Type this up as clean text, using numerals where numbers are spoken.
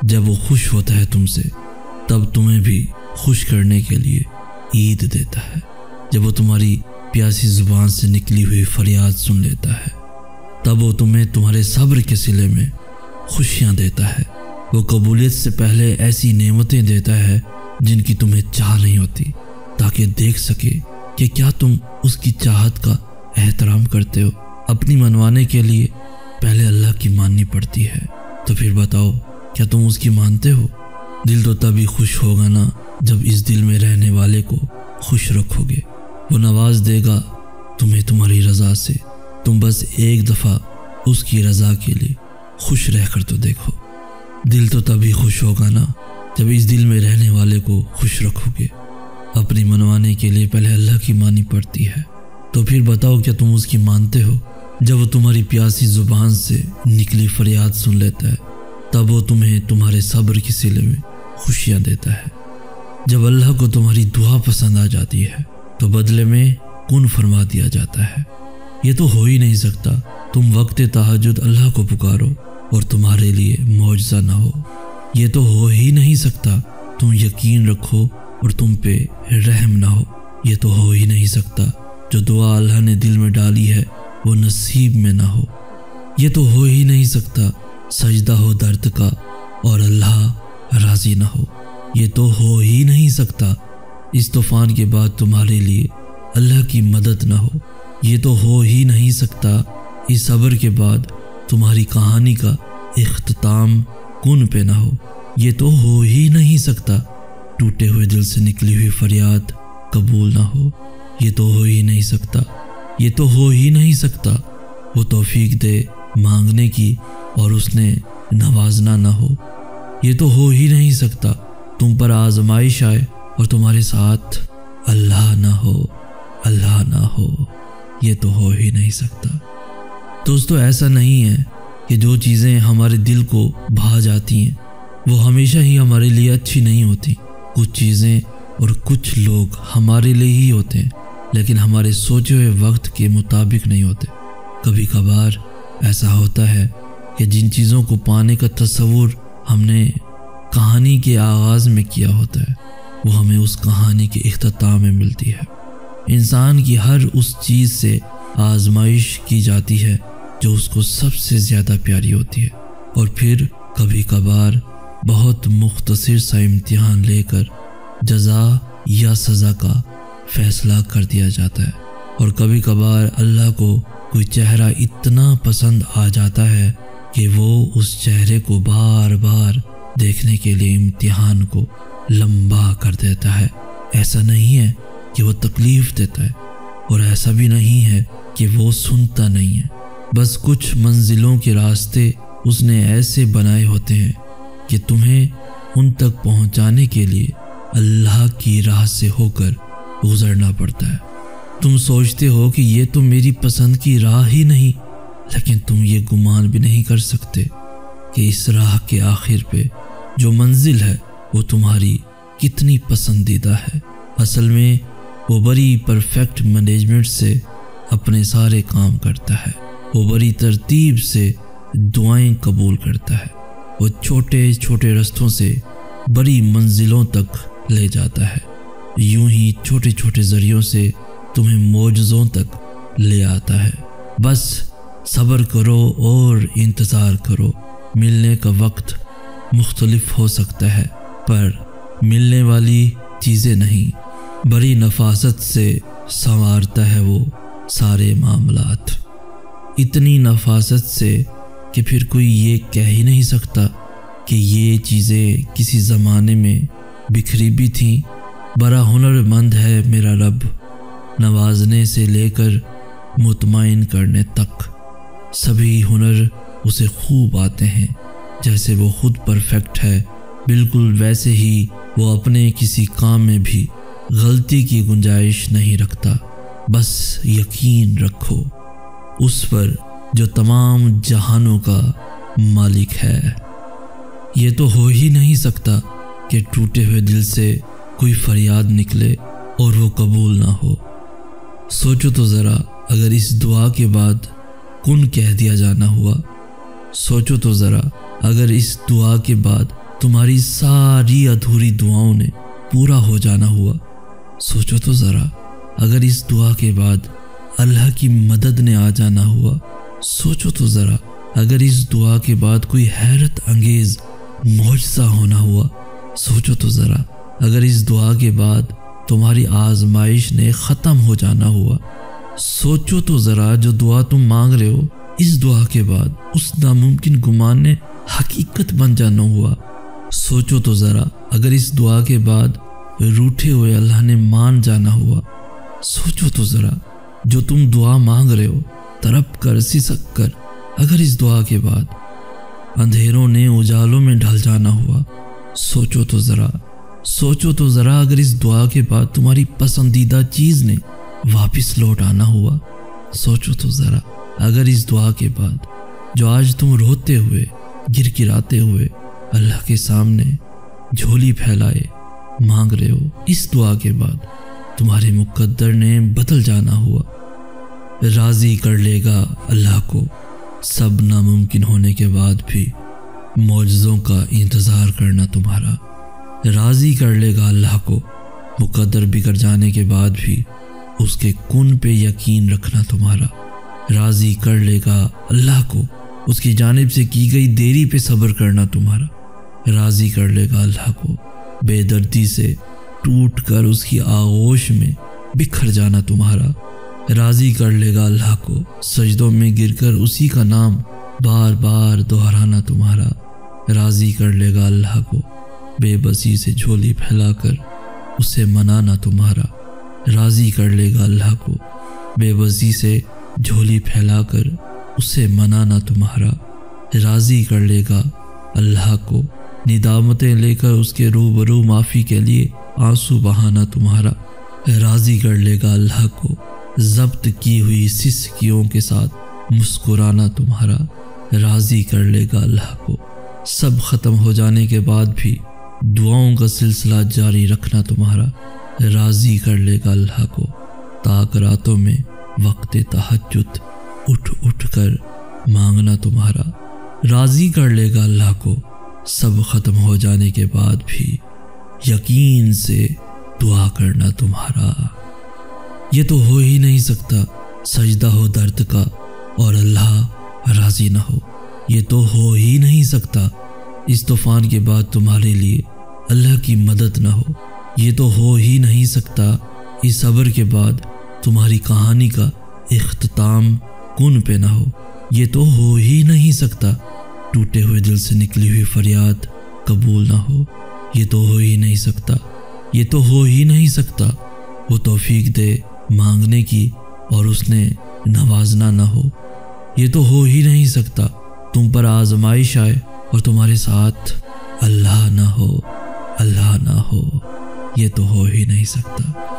جب وہ خوش ہوتا ہے تم سے تب تمہیں بھی خوش کرنے کے لیے عید دیتا ہے۔ جب وہ تمہاری پیاسی زبان سے نکلی ہوئی فریاد سن لیتا ہے تب وہ تمہیں تمہارے صبر کے صلے میں خوشیاں دیتا ہے۔ وہ قبولیت سے پہلے ایسی نعمتیں دیتا ہے جن کی تمہیں چاہ نہیں ہوتی، تاکہ دیکھ سکے کہ کیا تم اس کی چاہت کا احترام کرتے ہو۔ اپنی منوانے کے لیے پہلے اللہ کی ماننی پڑتی ہے، تو پھر بتاؤ کیا تم اس کی مانتے ہو؟ دل تو تبھی خوش ہوگا نا جب اس دل میں رہنے والے کو خوش رکھو گے۔ وہ نواز دے گا تمہیں تمہاری رضا سے، تم بس ایک دفعہ اس کی رضا کے لیے خوش رہ کر تو دیکھو۔ دل تو تبھی خوش ہوگا نا جب اس دل میں رہنے والے کو خوش رکھو گے۔ اپنی منوانے کے لیے پہلے اللہ کی مانی پڑتی ہے، تو پھر بتاؤ کیا تم اس کی مانتے ہو؟ جب وہ تمہاری پیاسی زبان سے نکلی فریاد سن لیتا ہے تب وہ تمہیں تمہارے صبر کے صلے میں خوشیاں دیتا ہے۔ جب اللہ کو تمہاری دعا پسند آ جاتی ہے تو بدلے میں کن فرما دیا جاتا ہے۔ یہ تو ہو ہی نہیں سکتا تم وقت تہجد اللہ کو پکارو اور تمہارے لیے معجزہ نہ ہو۔ یہ تو ہو ہی نہیں سکتا تم یقین رکھو اور تم پہ رحم نہ ہو۔ یہ تو ہو ہی نہیں سکتا جو دعا اللہ نے دل میں ڈالی ہے وہ نصیب میں نہ ہو۔ یہ تو ہو ہی نہیں سکتا سجدہ ہو درد کا اور اللہ راضی نہ ہو۔ یہ تو ہو ہی نہیں سکتا اس طوفان کے بعد تمہارے لیے اللہ کی مدد نہ ہو۔ یہ تو ہو ہی نہیں سکتا اس صبر کے بعد تمہاری کہانی کا اختتام کن پہ نہ ہو۔ یہ تو ہو ہی نہیں سکتا ٹوٹے ہوئے دل سے نکلی ہوئی فریاد قبول نہ ہو۔ یہ تو ہو ہی نہیں سکتا، یہ تو ہو ہی نہیں سکتا وہ توفیق دے مانگنے کی اور اس نے نوازنا نہ ہو۔ یہ تو ہو ہی نہیں سکتا تم پر آزمائش آئے اور تمہارے ساتھ اللہ نہ ہو، اللہ نہ ہو۔ یہ تو ہو ہی نہیں سکتا۔ دوستو، ایسا نہیں ہے کہ جو چیزیں ہمارے دل کو بھا جاتی ہیں وہ ہمیشہ ہی ہمارے لیے اچھی نہیں ہوتی۔ کچھ چیزیں اور کچھ لوگ ہمارے لیے ہی ہوتے ہیں لیکن ہمارے سوچے ہوئے وقت کے مطابق نہیں ہوتے۔ کبھی کبھار ایسا ہوتا ہے کہ جن چیزوں کو پانے کا تصور ہم نے کہانی کے آغاز میں کیا ہوتا ہے وہ ہمیں اس کہانی کے اختتام میں ملتی ہے۔ انسان کی ہر اس چیز سے آزمائش کی جاتی ہے جو اس کو سب سے زیادہ پیاری ہوتی ہے، اور پھر کبھی کبھار بہت مختصر سا امتحان لے کر جزا یا سزا کا فیصلہ کر دیا جاتا ہے۔ اور کبھی کبھار اللہ کو کوئی چہرہ اتنا پسند آ جاتا ہے کہ وہ اس چہرے کو بار بار دیکھنے کے لیے امتحان کو لمبا کر دیتا ہے۔ ایسا نہیں ہے کہ وہ تکلیف دیتا ہے اور ایسا بھی نہیں ہے کہ وہ سنتا نہیں ہے، بس کچھ منزلوں کے راستے اس نے ایسے بنائے ہوتے ہیں کہ تمہیں ان تک پہنچانے کے لیے اللہ کی راہ سے ہو کر گزرنا پڑتا ہے۔ تم سوچتے ہو کہ یہ تو میری پسند کی راہ ہی نہیں، لیکن تم یہ گمان بھی نہیں کر سکتے کہ اس راہ کے آخر پہ جو منزل ہے وہ تمہاری کتنی پسندیدہ ہے۔ اصل میں وہ بڑی پرفیکٹ مینجمنٹ سے اپنے سارے کام کرتا ہے، وہ بڑی ترتیب سے دعائیں قبول کرتا ہے، وہ چھوٹے چھوٹے رستوں سے بڑی منزلوں تک لے جاتا ہے، یوں ہی چھوٹے چھوٹے ذریعوں سے تمہیں معجزوں تک لے آتا ہے۔ بس صبر کرو اور انتظار کرو۔ ملنے کا وقت مختلف ہو سکتا ہے پر ملنے والی چیزیں نہیں۔ بڑی نفاست سے سنوارتا ہے وہ سارے معاملات، اتنی نفاست سے کہ پھر کوئی یہ کہہ ہی نہیں سکتا کہ یہ چیزیں کسی زمانے میں بکھری بھی تھیں۔ بڑا ہنر مند ہے میرا رب، نوازنے سے لے کر مطمئن کرنے تک سبھی ہنر اسے خوب آتے ہیں۔ جیسے وہ خود پرفیکٹ ہے بالکل ویسے ہی وہ اپنے کسی کام میں بھی غلطی کی گنجائش نہیں رکھتا۔ بس یقین رکھو اس پر جو تمام جہانوں کا مالک ہے۔ یہ تو ہو ہی نہیں سکتا کہ ٹوٹے ہوئے دل سے کوئی فریاد نکلے اور وہ قبول نہ ہو۔ سوچو تو ذرا، اگر اس دعا کے بعد کن کہہ دیا جانا ہوا، سوچو تو ذرا اگر اس دعا کے بعد تمہاری ساری ادھوری دعاؤں نے پورا ہو جانا ہوا۔ سوچو تو ذرا، اگر اس دعا کے بعد اللہ کی مدد نے آ جانا ہوا۔ سوچو تو ذرا، اگر اس دعا کے بعد کوئی حیرت انگیز معجزہ ہونا ہوا۔ سوچو تو ذرا، اگر اس دعا کے بعد تمہاری آزمائش نے ختم ہو جانا ہوا۔ سوچو تو ذرا، جو دعا تم مانگ رہے ہو، اس دعا کے بعد اس ناممکن گمان نے حقیقت بن جانا ہوا۔ سوچو تو ذرا، اگر اس دعا کے بعد روٹھے ہوئے اللہ نے مان جانا ہوا۔ سوچو تو ذرا، جو تم دعا مانگ رہے ہو تڑپ کر سسک کر، اگر اس دعا کے بعد اندھیروں نے اجالوں میں ڈھل جانا ہوا۔ سوچو تو ذرا، سوچو تو ذرا، اگر اس دعا کے بعد تمہاری پسندیدہ چیز نے واپس لوٹ آنا ہوا۔ سوچو تو ذرا، اگر اس دعا کے بعد جو آج تم روتے ہوئے گر گراتے ہوئے اللہ کے سامنے جھولی پھیلائے مانگ رہے ہو، اس دعا کے بعد تمہارے مقدر نے بدل جانا ہوا۔ راضی کر لے گا اللہ کو سب ناممکن ہونے کے بعد بھی معجزوں کا انتظار کرنا تمہارا۔ راضی کر لے گا اللہ کو مقدر بگڑ جانے کے بعد بھی اس کے کن پہ یقین رکھنا تمہارا۔ راضی کر لے گا اللہ کو اس کی جانب سے کی گئی دیری پہ صبر کرنا تمہارا۔ راضی کر لے گا اللہ کو بے دردی سے ٹوٹ کر اس کی آغوش میں بکھر جانا تمہارا۔ راضی کر لے گا اللہ کو سجدوں میں گر کر اسی کا نام بار بار دہرانا تمہارا۔ راضی کر لے گا اللہ کو بے بسی سے جھولی پھیلا کر اسے منانا تمہارا۔ راضی کر لے گا اللہ کو بے بسی سے جھولی پھیلا کر اسے منانا تمہارا۔ راضی کر لے گا اللہ کو ندامتیں لے کر اس کے روبرو معافی کے لیے آنسو بہانا تمہارا۔ راضی کر لے گا اللہ کو ضبط کی ہوئی سسکیوں کے ساتھ مسکرانا تمہارا۔ راضی کر لے گا اللہ کو سب ختم ہو جانے کے بعد بھی دعاؤں کا سلسلہ جاری رکھنا تمہارا۔ راضی کر لے گا اللہ کو تاک راتوں میں وقت تہجد اٹھ اٹھ کر مانگنا تمہارا۔ راضی کر لے گا اللہ کو سب ختم ہو جانے کے بعد بھی یقین سے دعا کرنا تمہارا۔ یہ تو ہو ہی نہیں سکتا سجدہ ہو درد کا اور اللہ راضی نہ ہو۔ یہ تو ہو ہی نہیں سکتا اس طوفان کے بعد تمہارے لیے اللہ کی مدد نہ ہو۔ یہ تو ہو ہی نہیں سکتا اس صبر کے بعد تمہاری کہانی کا اختتام کن پہ نہ ہو۔ یہ تو ہو ہی نہیں سکتا ٹوٹے ہوئے دل سے نکلی ہوئی فریاد قبول نہ ہو۔ یہ تو ہو ہی نہیں سکتا، یہ تو ہو ہی نہیں سکتا وہ توفیق دے مانگنے کی اور اس نے نوازنا نہ ہو۔ یہ تو ہو ہی نہیں سکتا تم پر آزمائش آئے اور تمہارے ساتھ اللہ نہ ہو، اللہ نہ ہو۔ یہ تو ہو ہی نہیں سکتا۔